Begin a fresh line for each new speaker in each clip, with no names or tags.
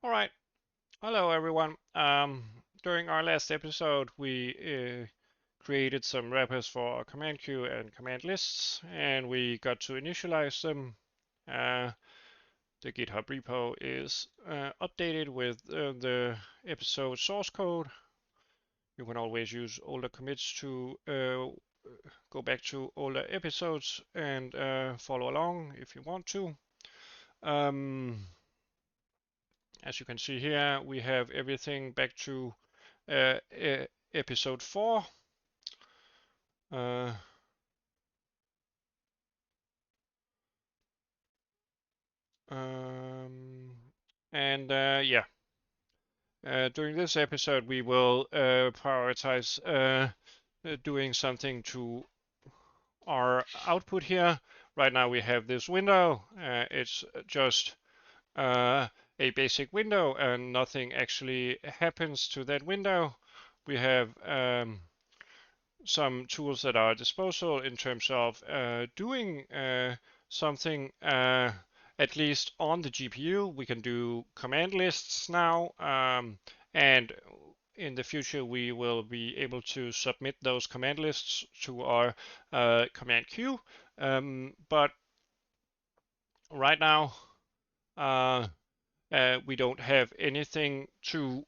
All right. Hello, everyone. During our last episode, we created some wrappers for our command queue and command lists, and we got to initialize them. The GitHub repo is updated with the episode source code. You can always use older commits to go back to older episodes and follow along if you want to. As you can see here, we have everything back to episode 4. Yeah, during this episode, we will prioritize doing something to our output here. Right now, we have this window. It's just a basic window, and nothing actually happens to that window. We have some tools at our disposal in terms of doing something at least on the GPU. We can do command lists now, and in the future we will be able to submit those command lists to our command queue. But right now we don't have anything to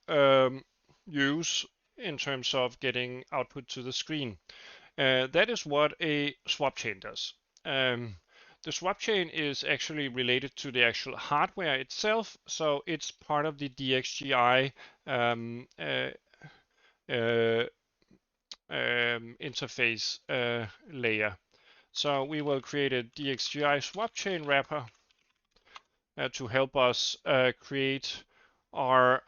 use in terms of getting output to the screen. That is what a SwapChain does. The SwapChain is actually related to the actual hardware itself, so it's part of the DXGI interface layer. So we will create a DXGI SwapChain wrapper to help us create our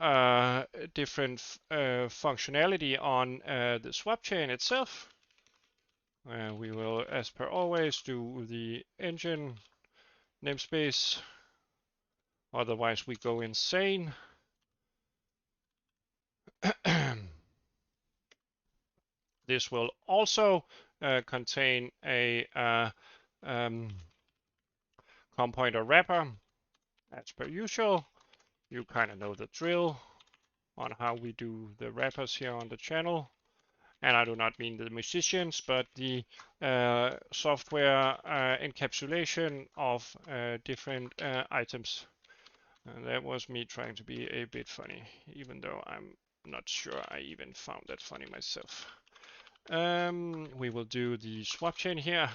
different functionality on the SwapChain itself. We will, as per always, do the engine namespace, otherwise we go insane. This will also contain a COM pointer wrapper. As per usual, you kind of know the drill on how we do the wrappers here on the channel. And I do not mean the musicians, but the software encapsulation of different items. And that was me trying to be a bit funny, even though I'm not sure I even found that funny myself. We will do the SwapChain here.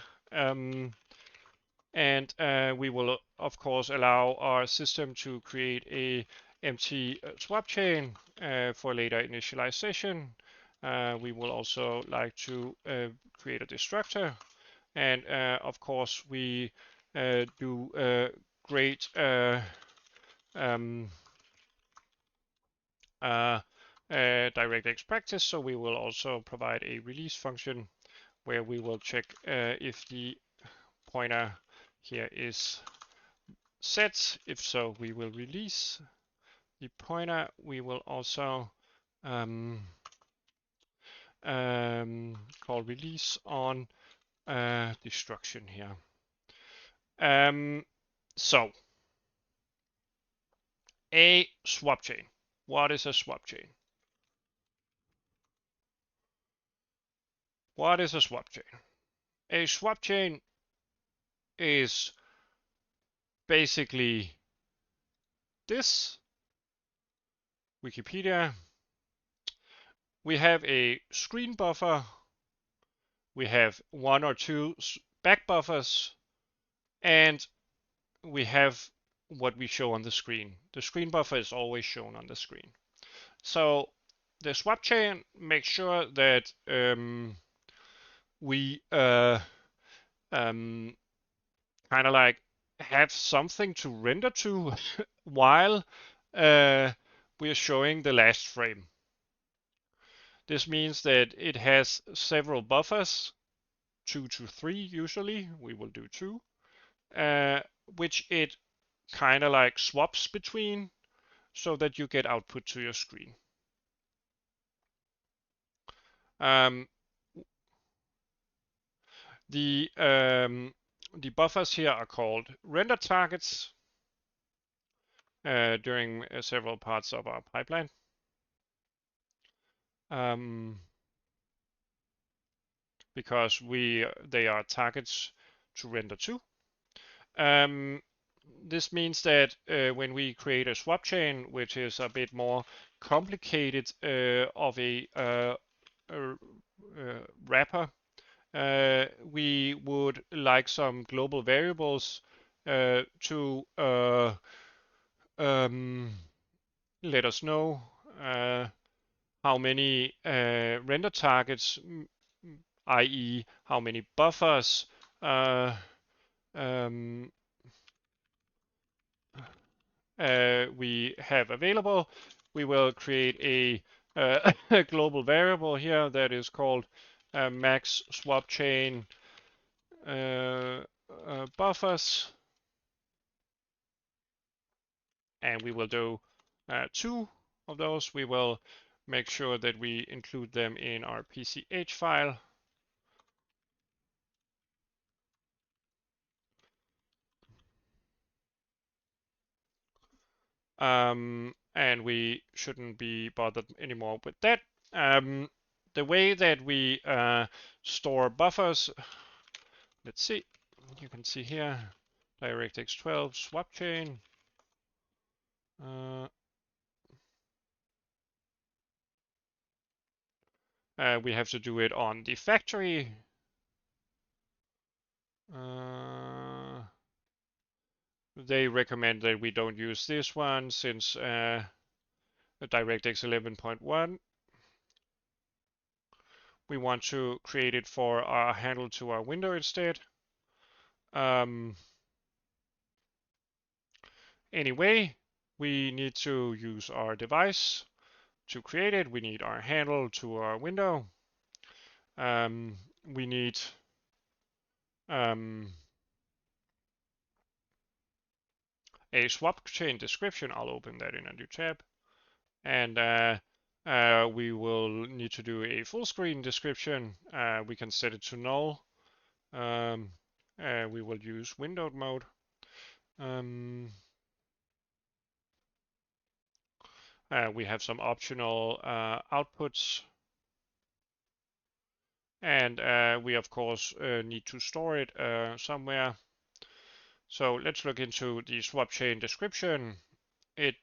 And we will, of course, allow our system to create a empty SwapChain for later initialization. We will also like to create a Descriptor, and of course we do great DirectX practice, so we will also provide a release function where we will check if the pointer here is set. If so, we will release the pointer. We will also call release on destruction here. So a SwapChain. What is a SwapChain? What is a SwapChain? A SwapChain is basically this. Wikipedia. We have a screen buffer. We have 1 or 2 back buffers, and we have what we show on the screen. The screen buffer is always shown on the screen. So the SwapChain makes sure that we kind of like have something to render to while we are showing the last frame. This means that it has several buffers, 2 to 3 usually. We will do 2, which it kind of like swaps between so that you get output to your screen. The buffers here are called render targets, during several parts of our pipeline. Because they are targets to render to. This means that when we create a swap chain, which is a bit more complicated of a wrapper, we would like some global variables to let us know how many render targets, i.e. how many buffers we have available. We will create a global variable here that is called max swap chain buffers, and we will do 2 of those. We will make sure that we include them in our PCH file. And we shouldn't be bothered anymore with that. The way that we store buffers, let's see, you can see here, DirectX 12 SwapChain. We have to do it on the factory. They recommend that we don't use this one since DirectX 11.1. We want to create it for our handle to our window instead. Anyway, we need to use our device to create it. We need our handle to our window. We need a swap chain description. I'll open that in a new tab. And we will need to do a full screen description. We can set it to null. We will use windowed mode. We have some optional outputs. And we, of course, need to store it somewhere. So let's look into the swap chain description. It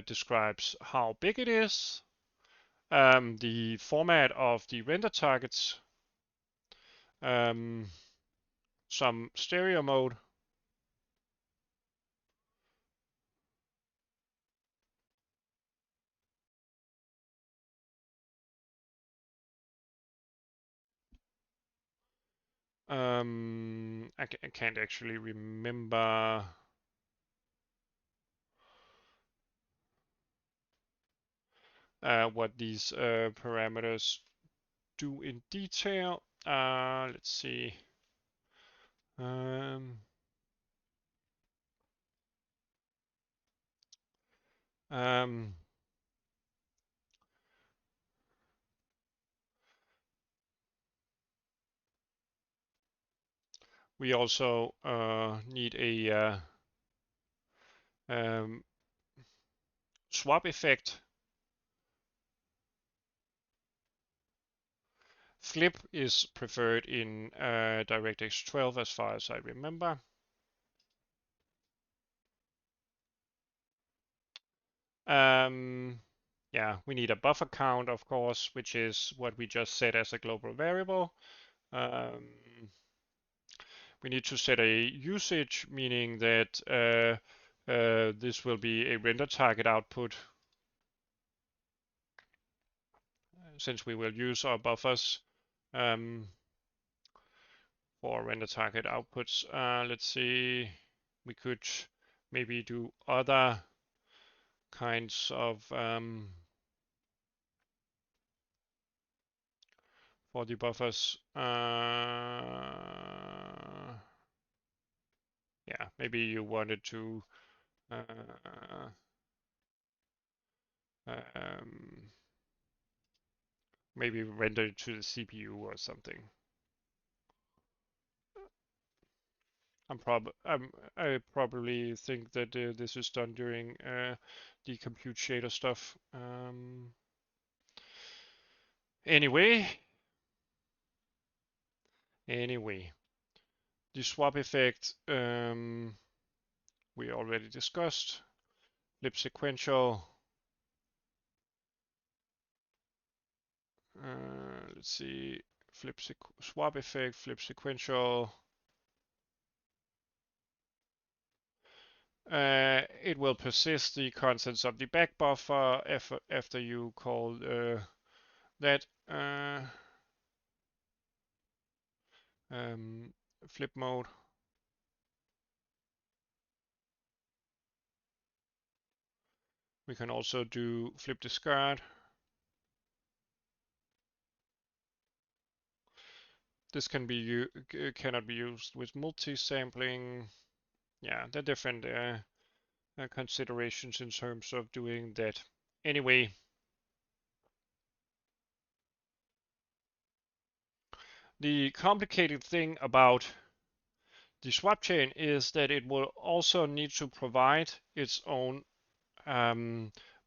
describes how big it is, the format of the render targets, some stereo mode, I can't actually remember what these parameters do in detail. Let's see. We also need a swap effect. Flip is preferred in DirectX 12 as far as I remember. Yeah, we need a buffer count, of course, which is what we just set as a global variable. We need to set a usage, meaning that this will be a render target output, since we will use our buffers for render target outputs. Let's see, we could maybe do other kinds of for the buffers. Yeah, maybe you wanted to maybe render it to the CPU or something. I probably think that this is done during the compute shader stuff. Anyway, the swap effect we already discussed. Flip sequential. Let's see. Swap effect, flip sequential. It will persist the contents of the back buffer after you call that flip mode. We can also do flip discard. This cannot be used with multi-sampling. Yeah, there are different considerations in terms of doing that. Anyway, the complicated thing about the swap chain is that it will also need to provide its own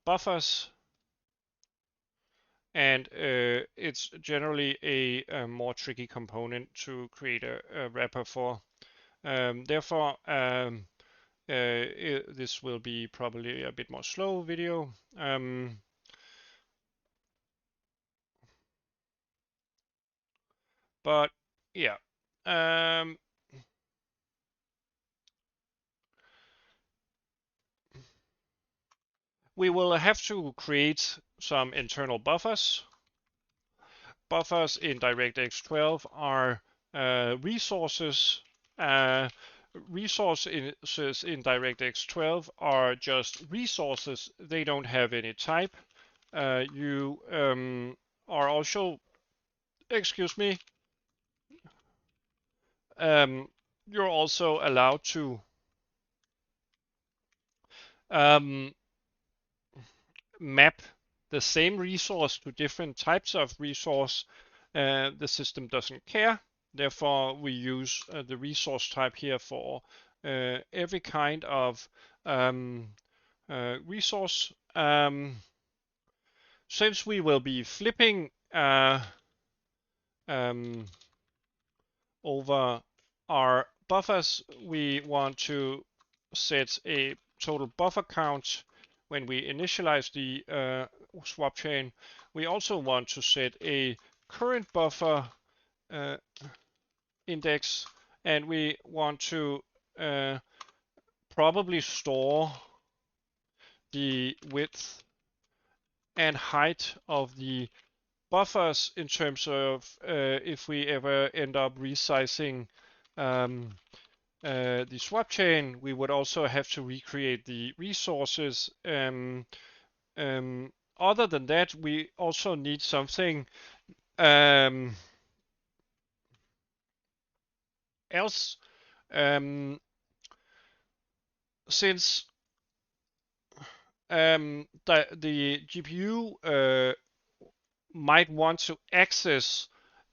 buffers, and it's generally a more tricky component to create a wrapper for. Therefore, this will be probably a bit more slow video. But yeah, we will have to create some internal buffers. Buffers in DirectX 12 are resources. Resources in DirectX 12 are just resources. They don't have any type. You are also, excuse me, you're also allowed to map the same resource to different types of resource. The system doesn't care. Therefore, we use the resource type here for every kind of resource. Since we will be flipping over our buffers, we want to set a total buffer count when we initialize the swap chain. We also want to set a current buffer index, and we want to probably store the width and height of the buffers in terms of if we ever end up resizing the swap chain, we would also have to recreate the resources. Other than that, we also need something else. Since the GPU might want to access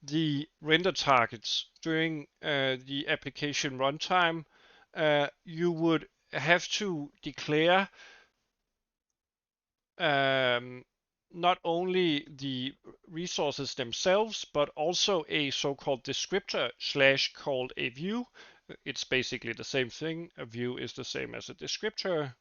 the render targets during the application runtime, you would have to declare not only the resources themselves, but also a so-called descriptor / called a view. It's basically the same thing. A view is the same as a descriptor.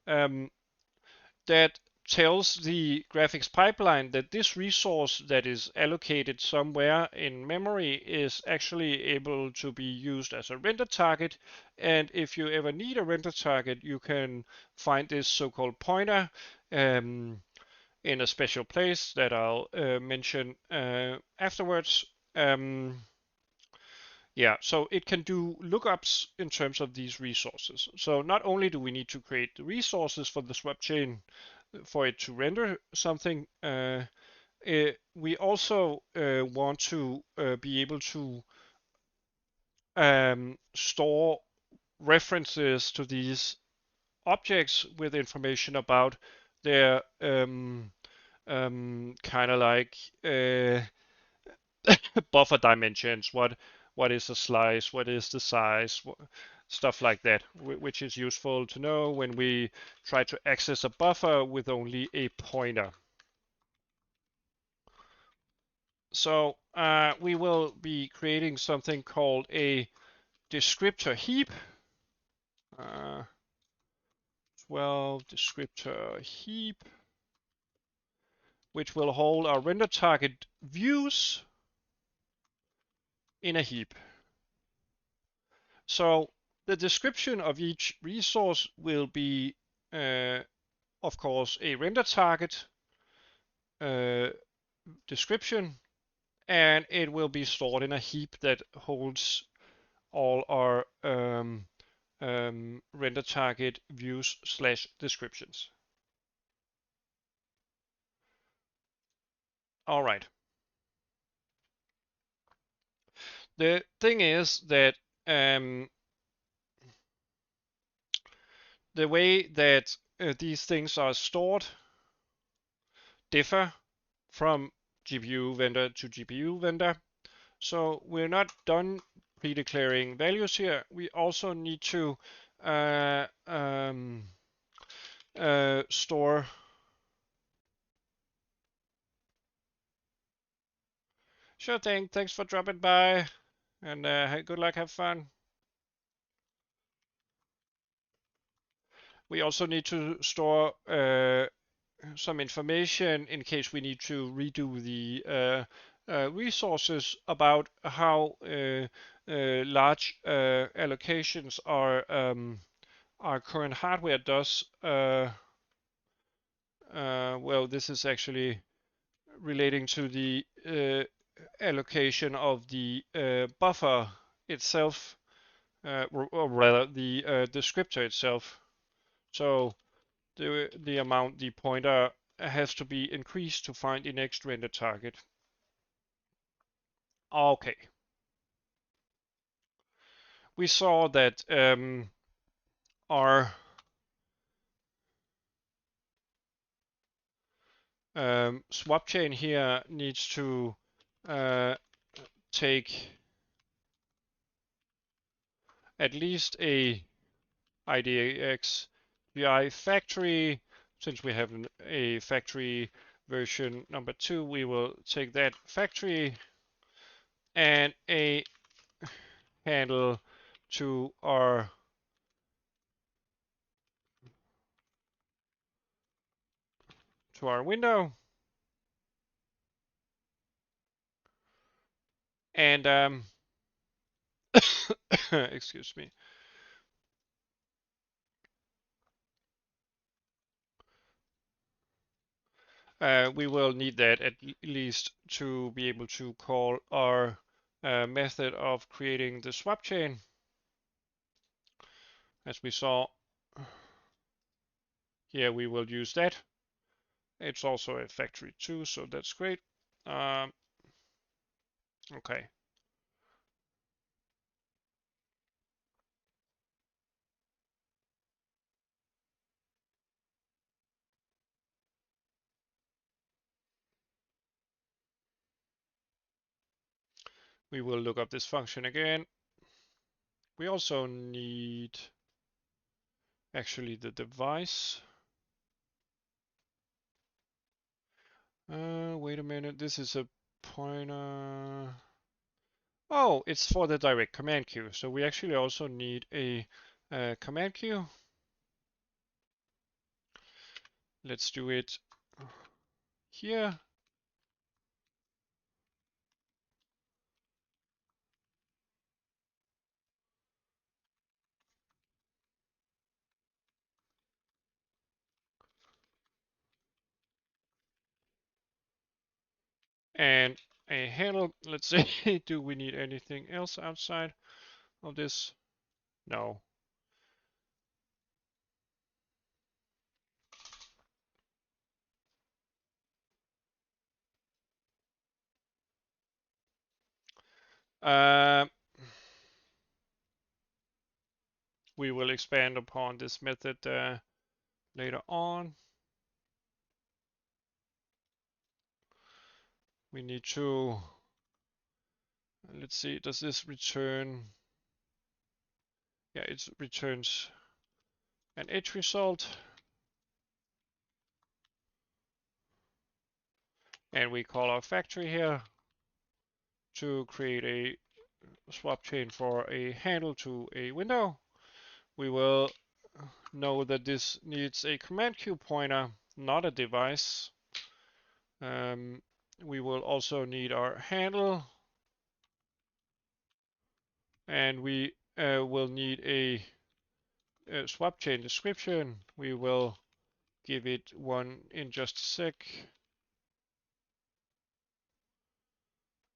That tells the graphics pipeline that this resource that is allocated somewhere in memory is actually able to be used as a render target. And if you ever need a render target, you can find this so-called pointer in a special place that I'll mention afterwards. Yeah, so it can do lookups in terms of these resources. So not only do we need to create the resources for the swap chain for it to render something, we also want to be able to store references to these objects with information about their kind of like buffer dimensions, what what is a slice, what is the size, stuff like that, which is useful to know when we try to access a buffer with only a pointer. So we will be creating something called a descriptor heap. 12 descriptor heap, which will hold our render target views in a heap. So the description of each resource will be, of course, a render target description, and it will be stored in a heap that holds all our render target views / descriptions. All right. The thing is that the way that these things are stored differ from GPU vendor to GPU vendor. So we're not done pre-declaring values here. We also need to store Sure thing. Thanks for dropping by, and good luck. Have fun. We also need to store some information in case we need to redo the resources about how large allocations our current hardware does. Well, this is actually relating to the allocation of the buffer itself, or rather the descriptor itself. So the amount the pointer has to be increased to find the next render target. Okay. We saw that our SwapChain here needs to take at least a IDX VI factory. Since we have a factory version number 2, we will take that factory and a handle to our window, and excuse me. We will need that at least to be able to call our method of creating the swap chain. As we saw here, we will use that. It's also a factory too, so that's great. Okay. We will look up this function again. We also need actually the device. Wait a minute, this is a pointer. Oh, it's for the direct command queue. So we actually also need a command queue. Let's do it here. And a handle. Let's say, do we need anything else outside of this? No. We will expand upon this method later on. We need to Let's see, does this return? Yeah, it returns an edge result. And we call our factory here to create a swap chain for a handle to a window. We will know that this needs a command cube pointer, not a device. We will also need our handle, and we will need a swap chain description. We will give it one in just a sec.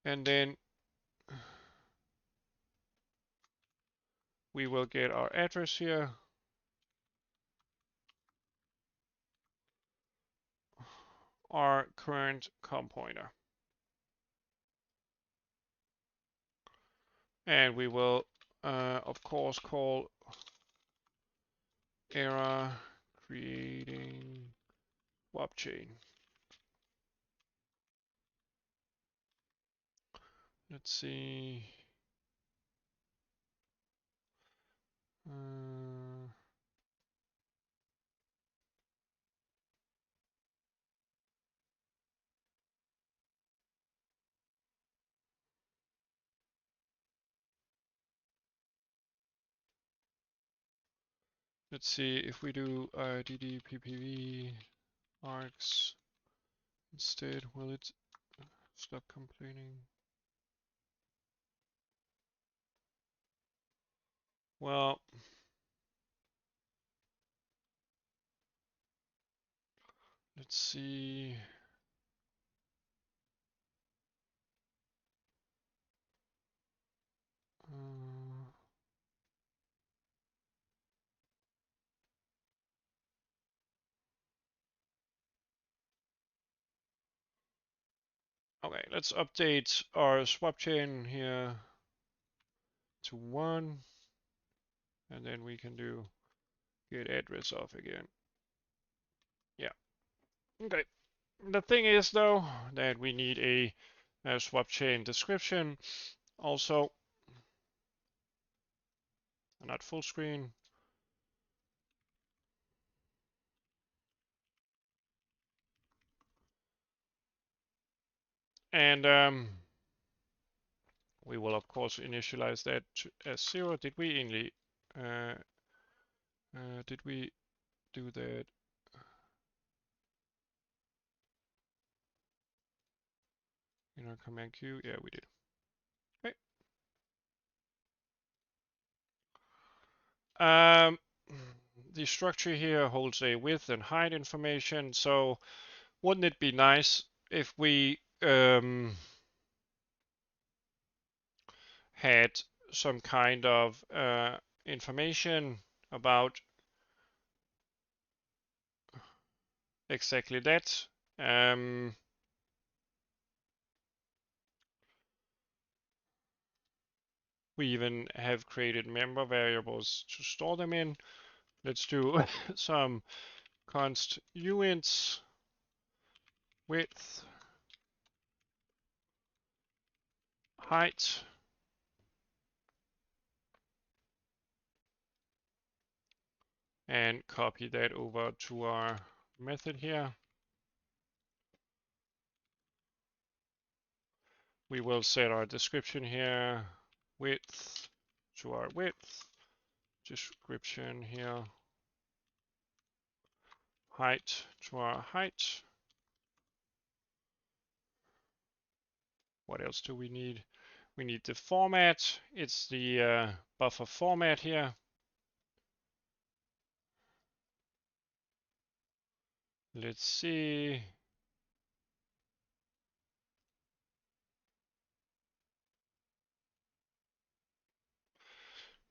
And then we will get our address here. Our current com pointer. And we will, of course, call error creating swap chain. Let's see. Let's see if we do ddppv args instead. Will it stop complaining? Well, let's see. Okay, let's update our swap chain here to 1, and then we can do get address off again. Yeah. Okay. The thing is, though, that we need a swap chain description. Also, not full screen. And we will, of course, initialize that as 0. Did we did we do that? In our command queue? Yeah, we did. Okay. The structure here holds a width and height information, so wouldn't it be nice if we had some kind of information about exactly that? We even have created member variables to store them in. Let's do some const uints width, height, and copy that over to our method here. We will set our description here, width to our width, description here, height to our height. What else do we need? We need the format. It's the buffer format here. Let's see.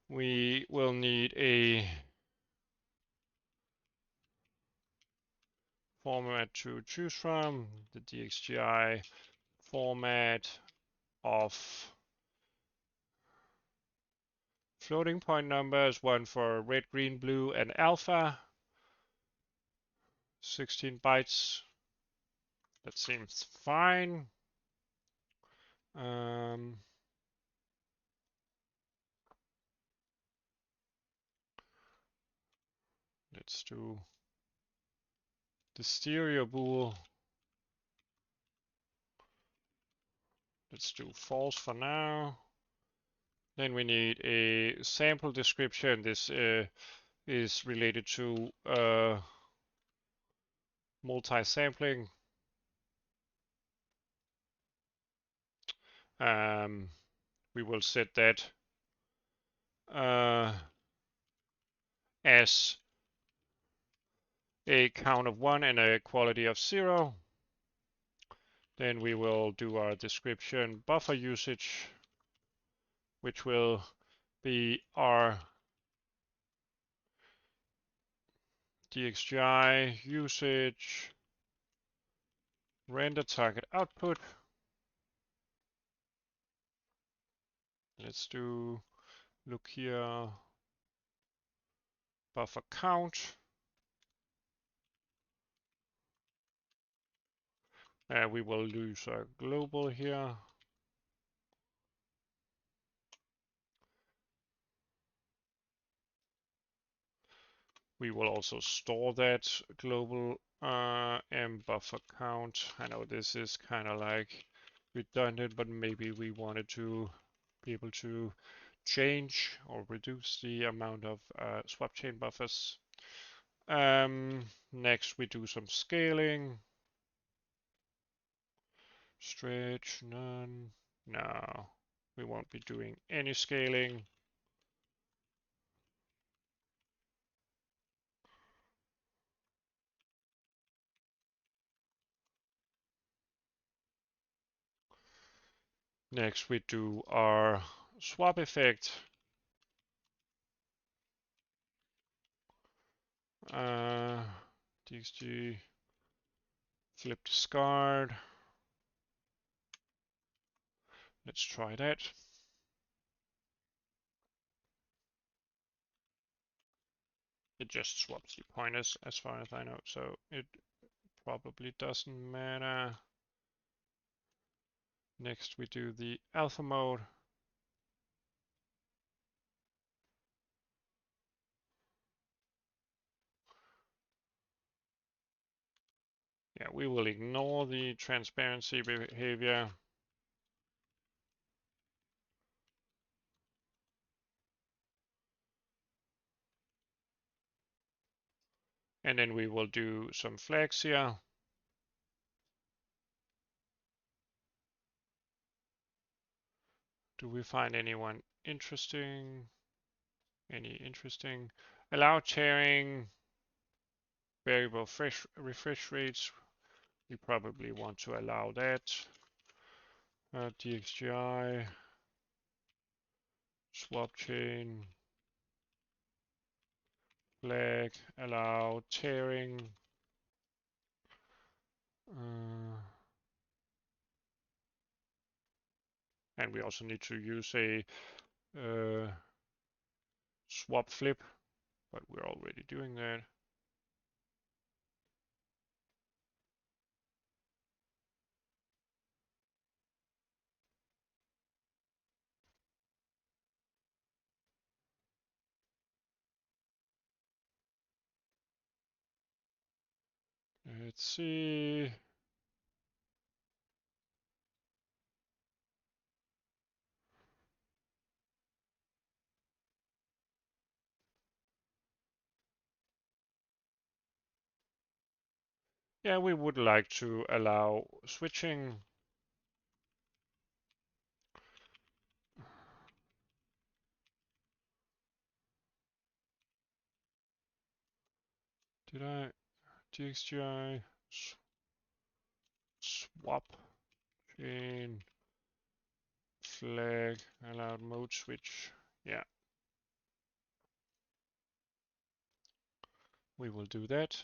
We will need a format to choose from, the DXGI format of floating point numbers, one for red, green, blue, and alpha, 16 bytes. That seems fine. Let's do the stereo bool. Let's do false for now. Then we need a sample description. This is related to multi-sampling. We will set that as a count of 1 and a quality of 0. Then we will do our description buffer usage, which will be our DXGI usage render target output. Let's do look here, buffer count. We will use a global here. We will also store that global m buffer count. I know this is kind of like redundant, but maybe we wanted to be able to change or reduce the amount of SwapChain buffers. Next, we do some scaling. Stretch, none. No, we won't be doing any scaling. Next, we do our swap effect. DXG flip discard. Let's try that. It just swaps the pointers as far as I know, so it probably doesn't matter. Next we do the alpha mode. Yeah, we will ignore the transparency behavior. And then we will do some flags here. Do we find anyone interesting? Any interesting? Allow tearing, variable refresh rates. We probably want to allow that. DXGI, SwapChain, flag, allow tearing. And we also need to use a swap flip, but we're already doing that. Let's see. Yeah, we would like to allow switching. Did I? DXGI swap chain flag allowed mode switch. Yeah, we will do that.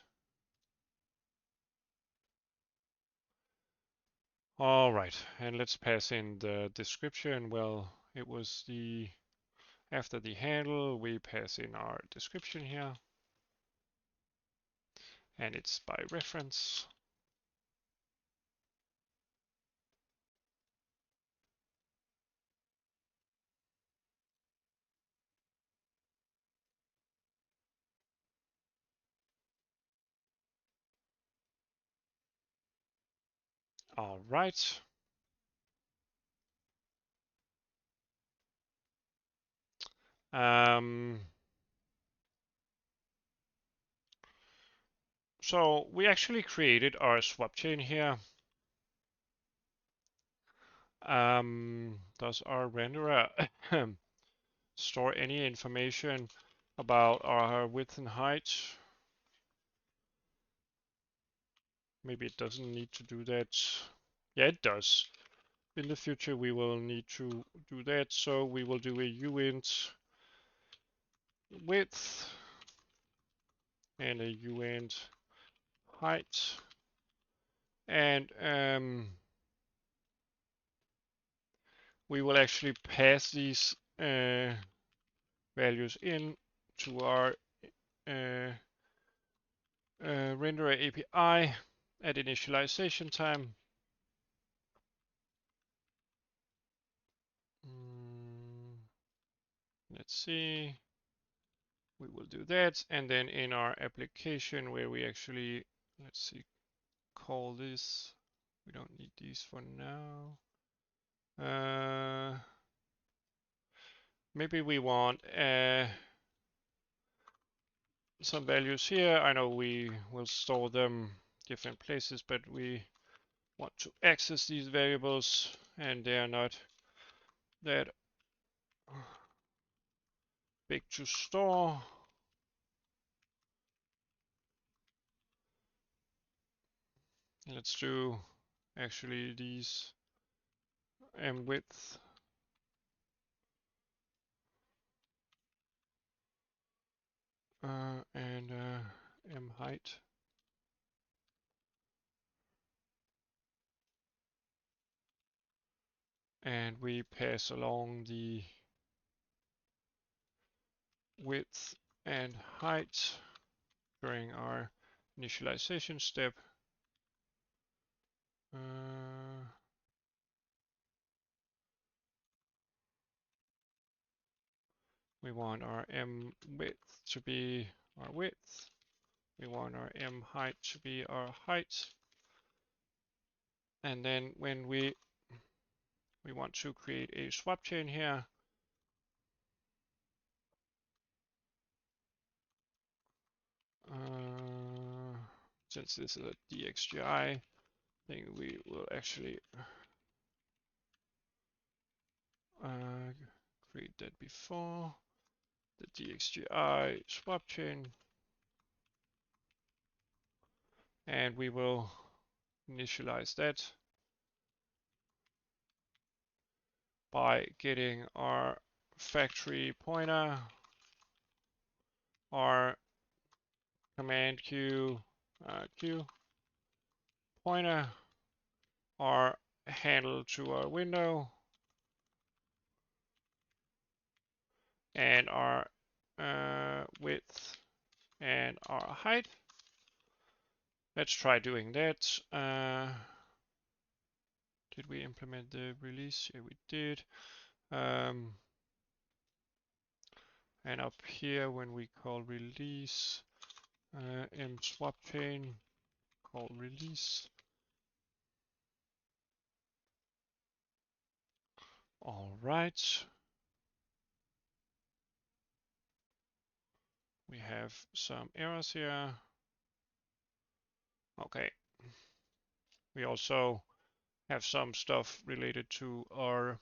All right, and let's pass in the description. Well, it was the after the handle, we pass in our description here, and it's by reference. All right. So we actually created our SwapChain here. Does our renderer store any information about our width and height? Maybe it doesn't need to do that. Yeah, it does. In the future, we will need to do that. So we will do a uint width and a uint height. And we will actually pass these values in to our renderer API at initialization time. Let's see. We will do that, and then in our application where we actually, let's see, call this. We don't need these for now. Maybe we want some values here. I know we will store them different places, but we want to access these variables, and they are not that big to store. Let's do actually these m width and m height. And we pass along the width and height during our initialization step. We want our m width to be our width. We want our m height to be our height. And then when we want to create a swap chain here, since this is a DXGI thing, we will actually create that before the DXGI swap chain, and we will initialize that by getting our factory pointer, our command Q pointer, our handle to our window, and our width and our height. Let's try doing that. Did we implement the release? Yeah, we did. And up here, when we call release, m swap chain, call release. All right. We have some errors here. Okay. We also have some stuff related to our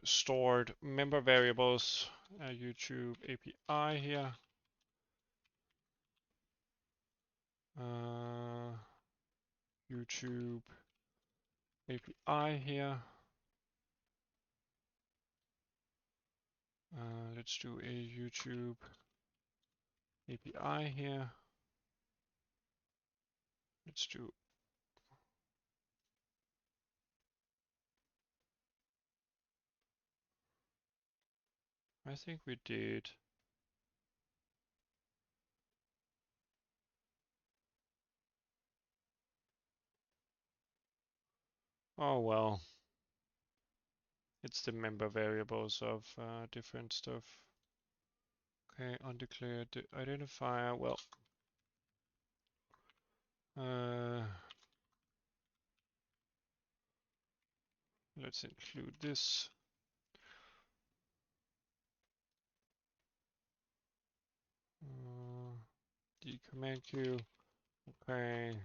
stored member variables, YouTube API here. YouTube API here. Let's do a YouTube API here. Let's do I think we did. Oh well. It's the member variables of different stuff. Okay, undeclared identifier. Well, Let's include this. The command queue. Okay.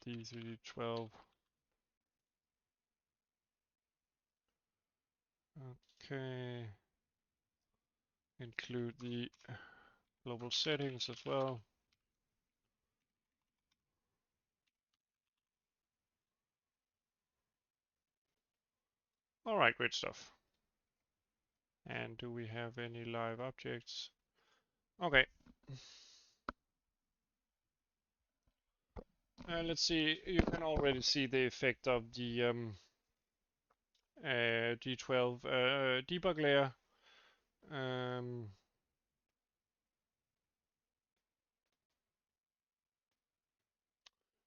D3D12. Okay. Include the global settings as well. All right, great stuff. And do we have any live objects? Okay. Let's see. You can already see the effect of the D12 debug layer.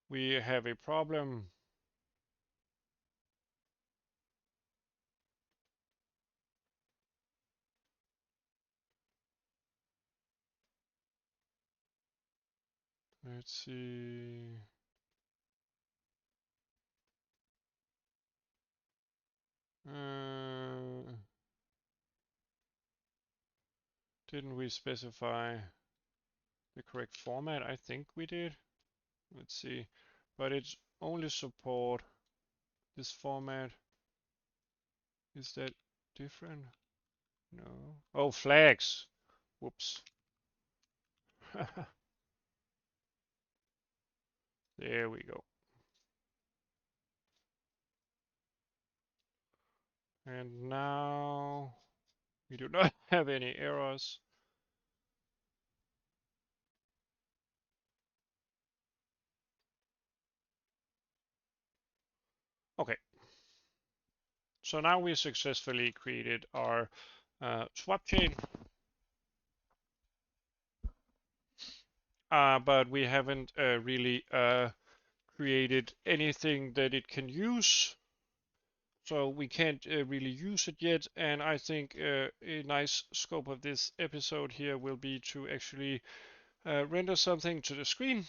We have a problem. Let's see. Didn't we specify the correct format? I think we did. Let's see. But it's only support this format. Is that different? No. Oh, flags. Whoops. There we go. And now we do not have any errors. Okay. So now we successfully created our swap chain. But we haven't really created anything that it can use. So we can't really use it yet. And I think a nice scope of this episode here will be to actually render something to the screen.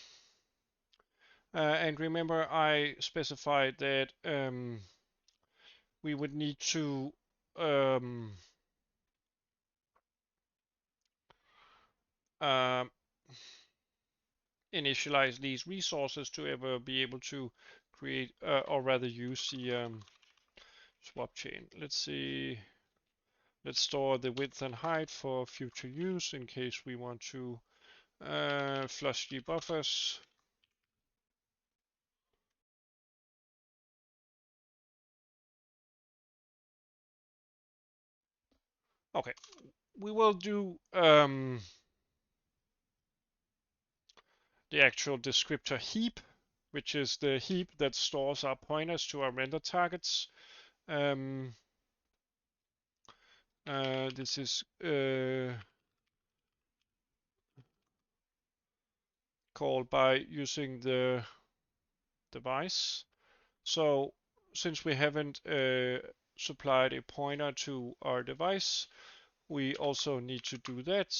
And remember, I specified that we would need to initialize these resources to ever be able to create or rather use the swap chain. Let's see. Let's store the width and height for future use in case we want to flush the buffers. Okay, we will do the actual descriptor heap, which is the heap that stores our pointers to our render targets. This is called by using the device. So since we haven't supplied a pointer to our device, we also need to do that.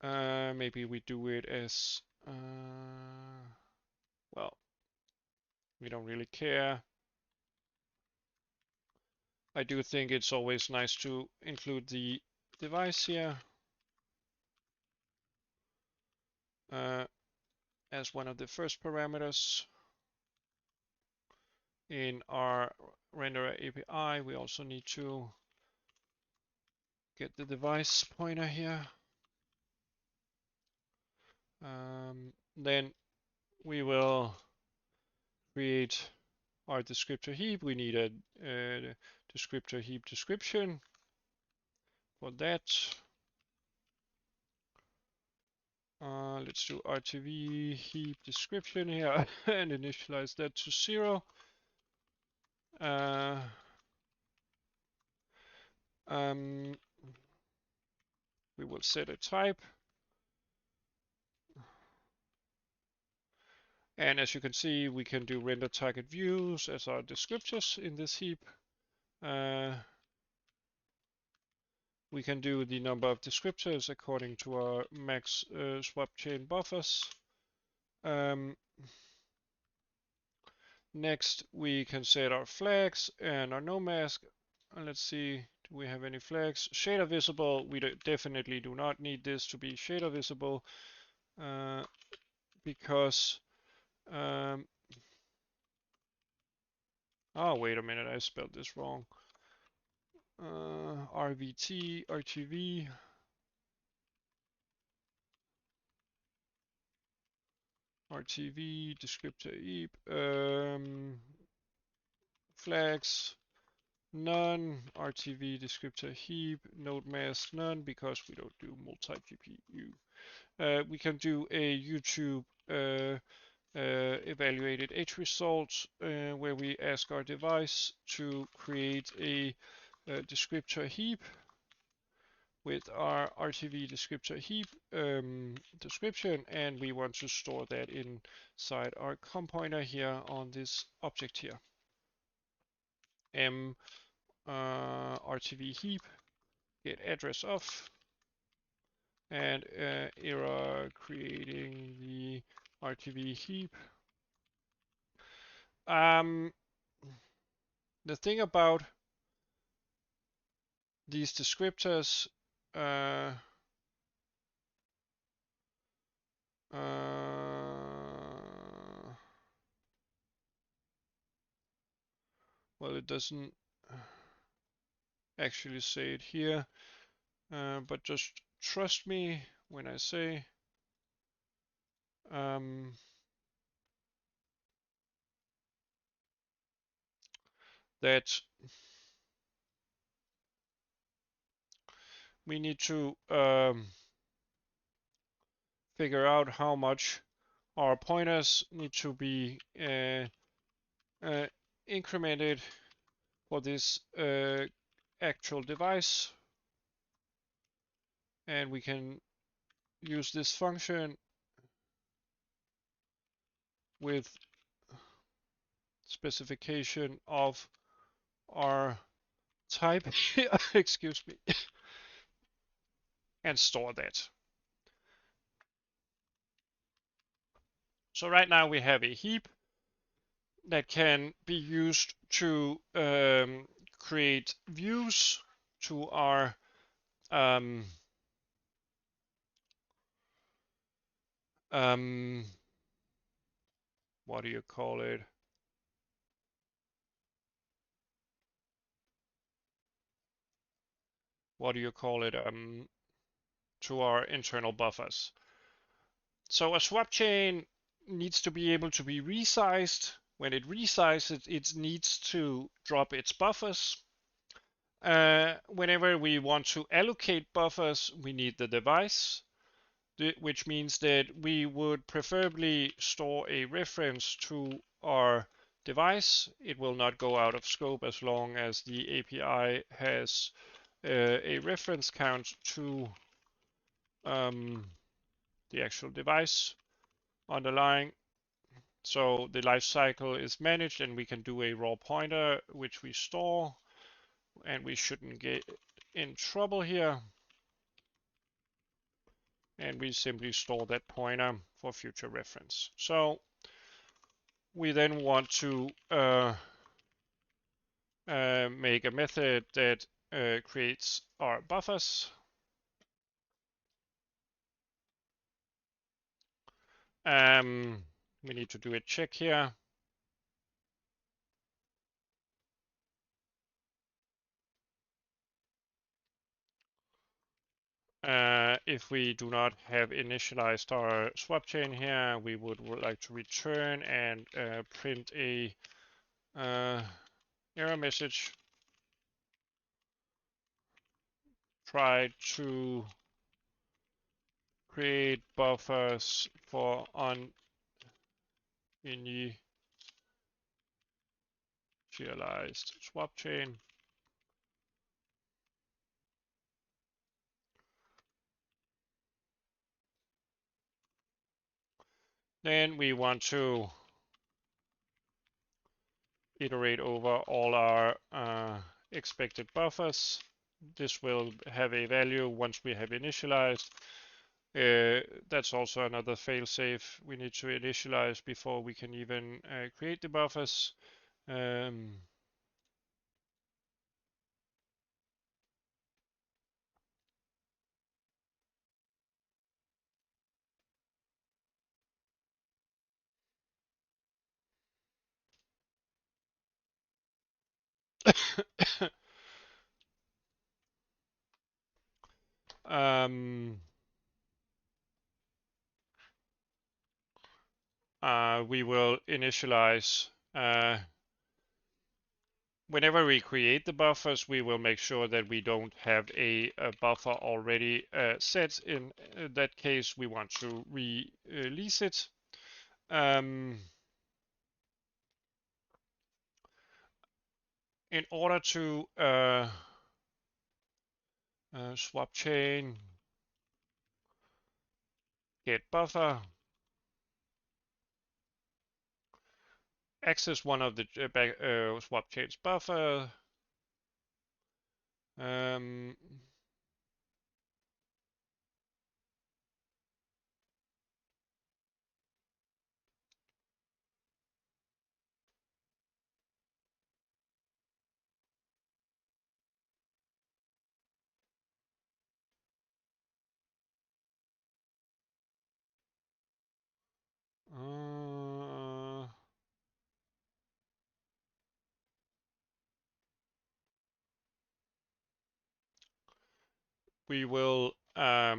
Maybe we do it as, well, we don't really care. I do think it's always nice to include the device here as one of the first parameters. In our renderer API, we also need to get the device pointer here. Then we will create our descriptor heap. We need a descriptor heap description for that. Let's do RTV heap description here and initialize that to 0. We will set a type. And as you can see, we can do render target views as our descriptors in this heap. We can do the number of descriptors according to our max SwapChain buffers. Next, we can set our flags and our no mask. Let's see, do we have any flags? Shader visible, we definitely do not need this to be shader visible because, oh, wait a minute, I spelled this wrong. RVT, RTV. RTV, descriptor Heap, flags, none, RTV, descriptor Heap, node mask, none, because we don't do multi-GPU. We can do a YouTube evaluated edge results where we ask our device to create a descriptor heap with our RTV descriptor heap description, and we want to store that inside our com pointer here on this object here. RTV heap get address of and error creating the RTV heap. The thing about these descriptors well, it doesn't actually say it here, but just trust me when I say that we need to figure out how much our pointers need to be incremented for this actual device, and we can use this function with specification of our type excuse me, and store that. So right now we have a heap that can be used to create views to our what do you call it? What do you call it? To our internal buffers. So a swap chain needs to be able to be resized. When it resizes, it needs to drop its buffers. Whenever we want to allocate buffers, we need the device, which means that we would preferably store a reference to our device. It will not go out of scope as long as the API has a reference count to the actual device underlying. So the life cycle is managed, and we can do a raw pointer which we store, and we shouldn't get in trouble here. And we simply store that pointer for future reference. So we then want to make a method that creates our buffers. We need to do a check here. If we do not have initialized our swap chain here, we would like to return and print a error message. Try to create buffers for uninitialized swap chain. Then we want to iterate over all our expected buffers. this will have a value once we have initialized. That's also another failsafe we need to initialize before we can even create the buffers. We will initialize whenever we create the buffers, we will make sure that we don't have a buffer already set. In that case, we want to release it. In order to SwapChain get buffer, access one of the SwapChain's buffer. We will what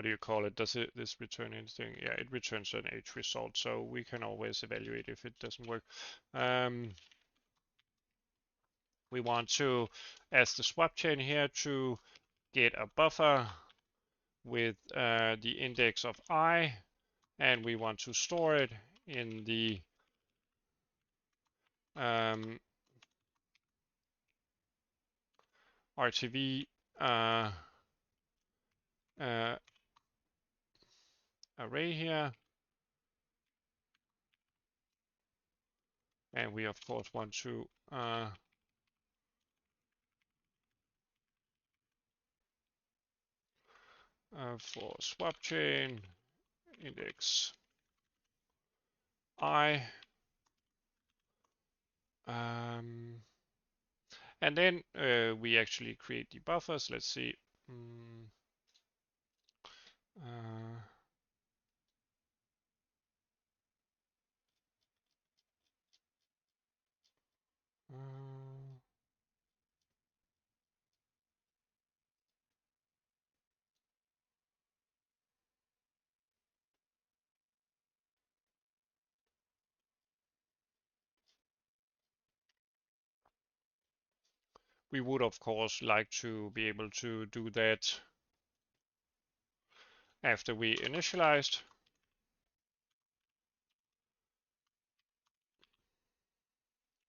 do you call it? Does this return anything? Yeah, it returns an H result, so we can always evaluate if it doesn't work. We want to, as the swap chain here, to get a buffer with the index of I, and we want to store it in the RTV array here. And we, of course, want to for swap chain index I. And then we actually create the buffers. Let's see. We would, of course, like to be able to do that after we initialized.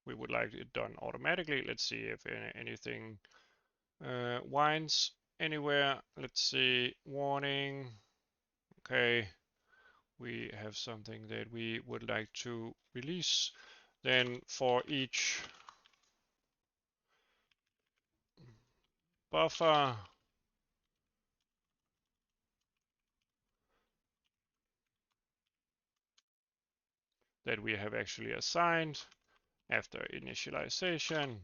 We would like it done automatically. Let's see if anything winds anywhere. Let's see, warning. Okay, we have something that we would like to release. Then for each buffer, that we have actually assigned after initialization,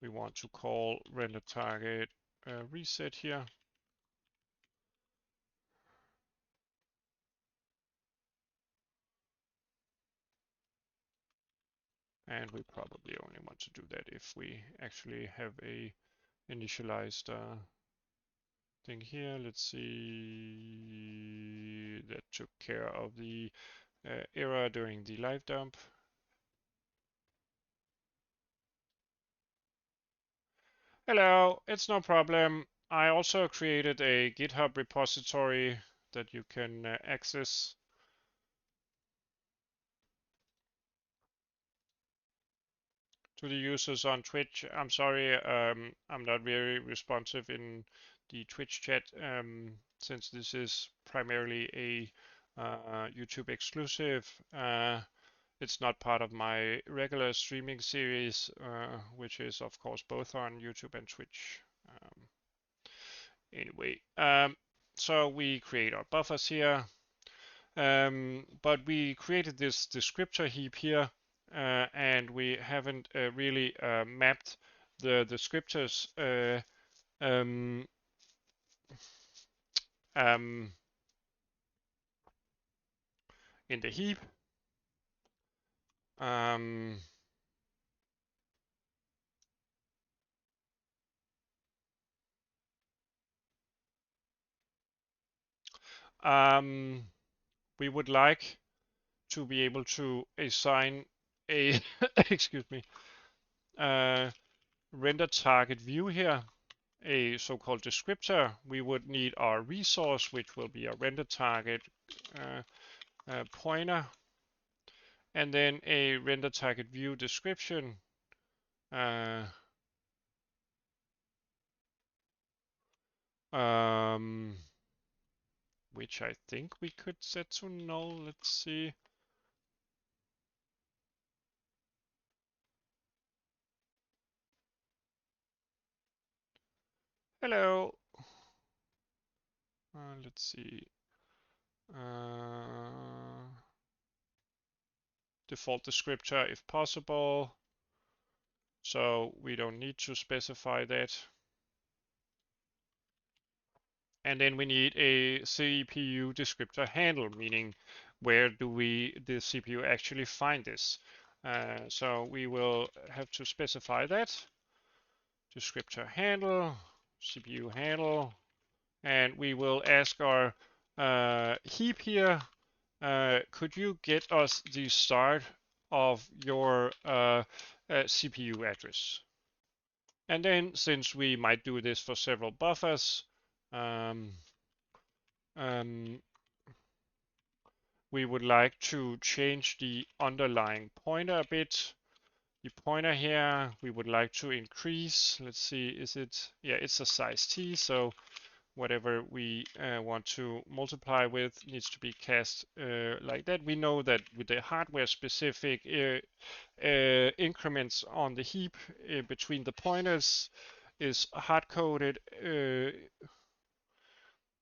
we want to call render target reset here. And we probably only want to do that if we actually have a initialized thing here. Let's see, that took care of the error during the live dump. Hello, it's no problem. I also created a GitHub repository that you can access. To the users on Twitch, I'm sorry, I'm not very responsive in the Twitch chat. since this is primarily a YouTube exclusive. It's not part of my regular streaming series, which is of course both on YouTube and Twitch. Anyway, so we create our buffers here, but we created this descriptor heap here, and we haven't really mapped the descriptors in the heap. We would like to be able to assign a excuse me, render target view here, a so-called descriptor. We would need our resource, which will be a render target pointer, and then a render target view description. Which I think we could set to null. Let's see. Hello. Let's see. Default descriptor if possible. So we don't need to specify that. And then we need a CPU descriptor handle, meaning where do the CPU actually find this? So we will have to specify that. Descriptor handle, CPU handle, and we will ask our heap here, could you get us the start of your CPU address? And then, since we might do this for several buffers, we would like to change the underlying pointer a bit. The pointer here, we would like to increase. Let's see, is it? Yeah, it's a size t, so whatever we want to multiply with needs to be cast like that. We know that with the hardware-specific increments on the heap between the pointers is hard-coded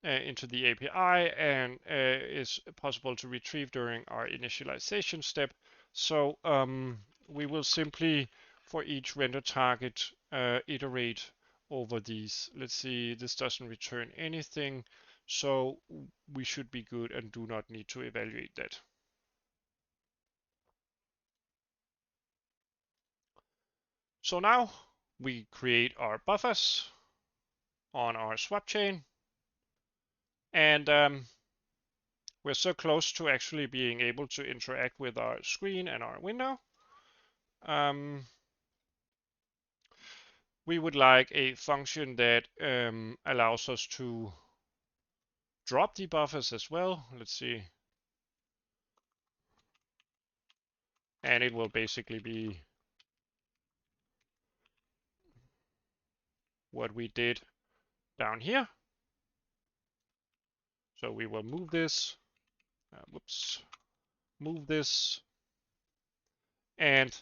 into the API and is possible to retrieve during our initialization step. So we will simply, for each render target, iterate over these. Let's see, this doesn't return anything, so we should be good and do not need to evaluate that. So now we create our buffers on our SwapChain, and we're so close to actually being able to interact with our screen and our window. We would like a function that allows us to drop the buffers as well. Let's see. And it will basically be what we did down here. So we will move this, move this, and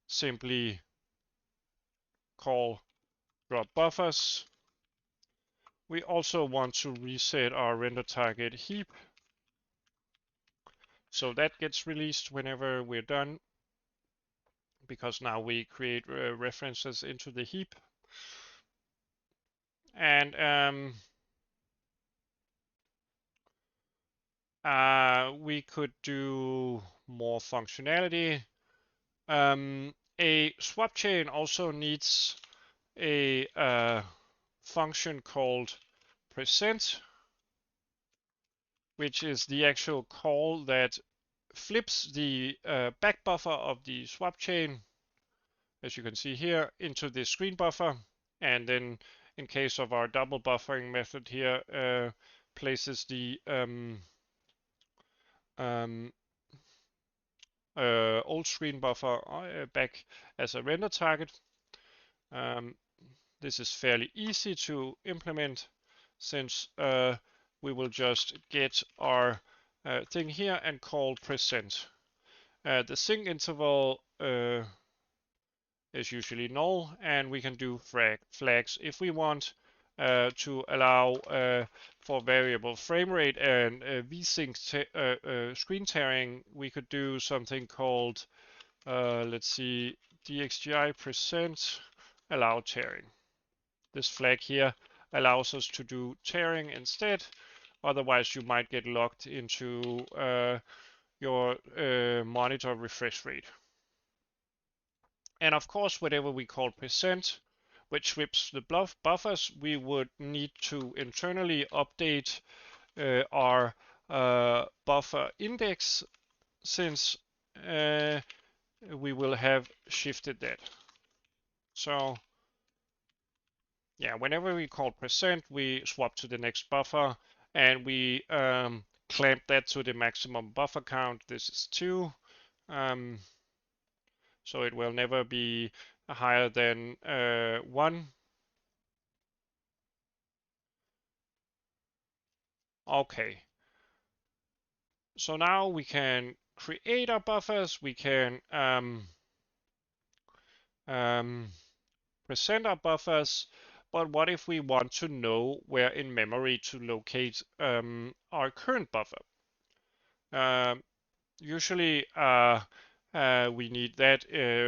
simply call drop buffers. We also want to reset our render target heap, so that gets released whenever we're done, because now we create references into the heap. And we could do more functionality. A SwapChain also needs a function called present, which is the actual call that flips the back buffer of the SwapChain, as you can see here, into the screen buffer, and then in case of our double buffering method here, places the old screen buffer back as a render target. This is fairly easy to implement, since we will just get our thing here and call present. The sync interval is usually null, and we can do flags if we want to allow for variable frame rate and vsync screen tearing. We could do something called let's see, dxgi present allow tearing. This flag here allows us to do tearing instead. Otherwise, you might get locked into your monitor refresh rate. And of course, whatever we call present, which sweeps the buffers, we would need to internally update our buffer index, since we will have shifted that. So yeah, whenever we call present, we swap to the next buffer, and we clamp that to the maximum buffer count. This is 2. So it will never be higher than 1. Okay. So now we can create our buffers. We can present our buffers. But what if we want to know where in memory to locate our current buffer? Usually we need that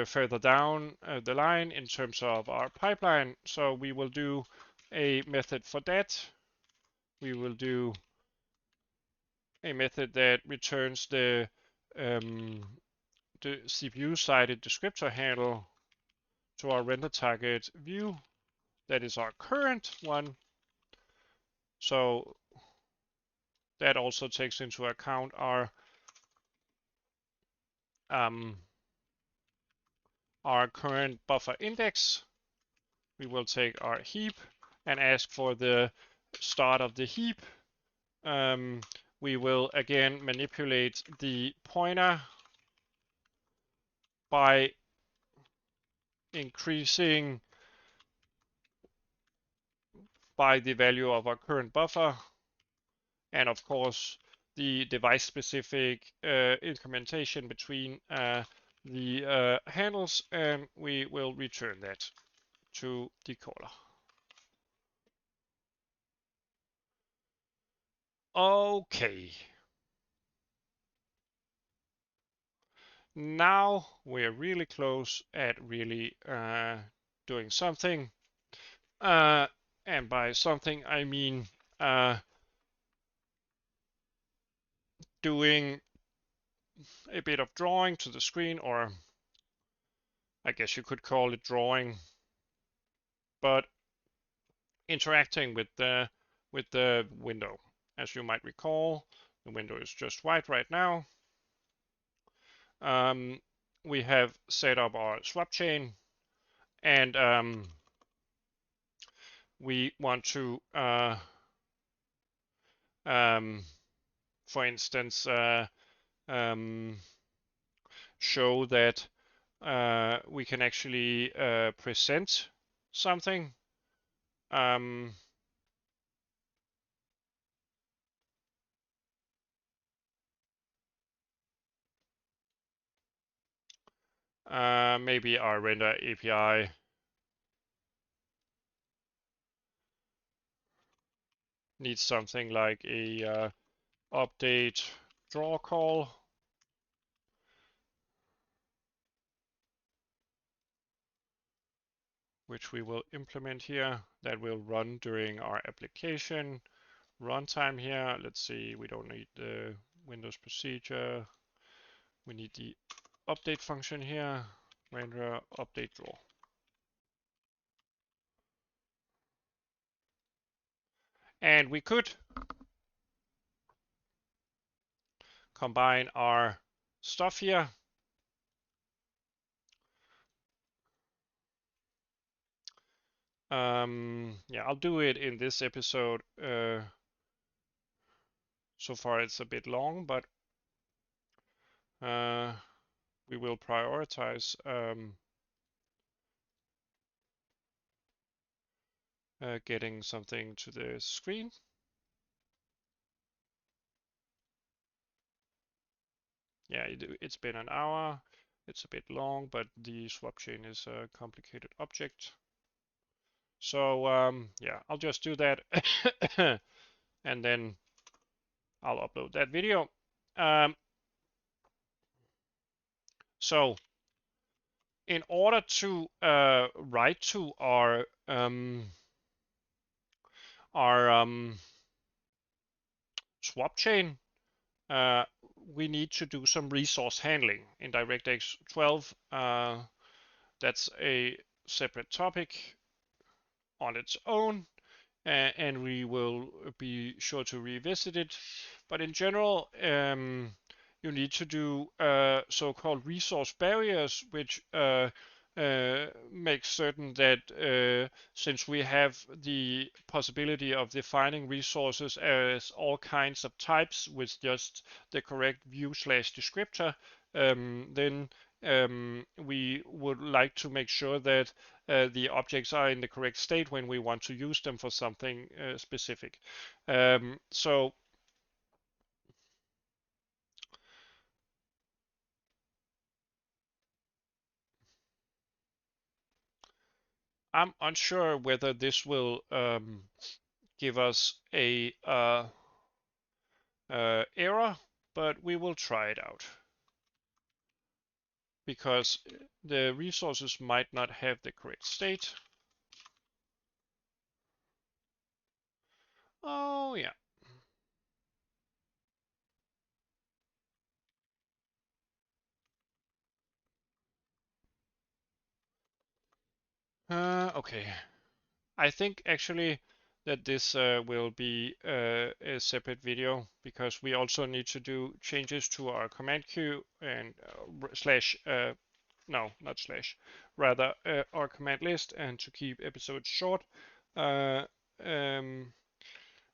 further down the line in terms of our pipeline. So we will do a method for that. We will do a method that returns the CPU-sided descriptor handle to our render target view. That is our current one. So that also takes into account our current buffer index. We will take our heap and ask for the start of the heap. We will again manipulate the pointer by increasing by the value of our current buffer, and of course the device-specific incrementation between the handles, and we will return that to the caller. Okay. Now we're really close at really doing something. And by something, I mean doing a bit of drawing to the screen, or I guess you could call it drawing, but interacting with the window. As you might recall, the window is just white right now. We have set up our SwapChain, and we want to, for instance, show that we can actually present something. Maybe our render API needs something like a update draw call. Which we will implement here. That will run during our application runtime here. Let's see, we don't need the Windows procedure. We need the update function here, render update draw. And we could combine our stuff here. Yeah, I'll do it in this episode. So far it's a bit long, but we will prioritize getting something to the screen. yeah, it's been an hour. It's a bit long, but the SwapChain is a complicated object. So yeah, I'll just do that and then I'll upload that video. So in order to write to our SwapChain, we need to do some resource handling in DirectX 12. That's a separate topic on its own, and we will be sure to revisit it. But in general, you need to do so-called resource barriers, which make certain that since we have the possibility of defining resources as all kinds of types with just the correct view/descriptor, then we would like to make sure that the objects are in the correct state when we want to use them for something specific. So I'm unsure whether this will give us a error, but we will try it out because the resources might not have the correct state. Oh yeah. Okay. I think actually that this will be a separate video because we also need to do changes to our command queue and slash no, not slash, rather our command list, and to keep episodes short, uh, um,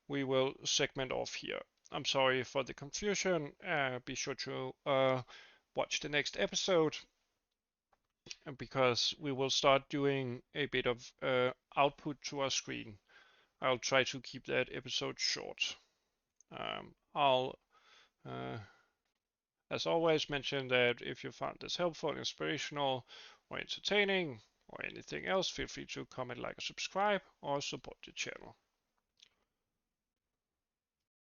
we will segment off here. I'm sorry for the confusion. Be sure to watch the next episode because we will start doing a bit of output to our screen. I'll try to keep that episode short. I'll, as always, mention that if you found this helpful, inspirational, or entertaining, or anything else, feel free to comment, like, or subscribe, or support the channel.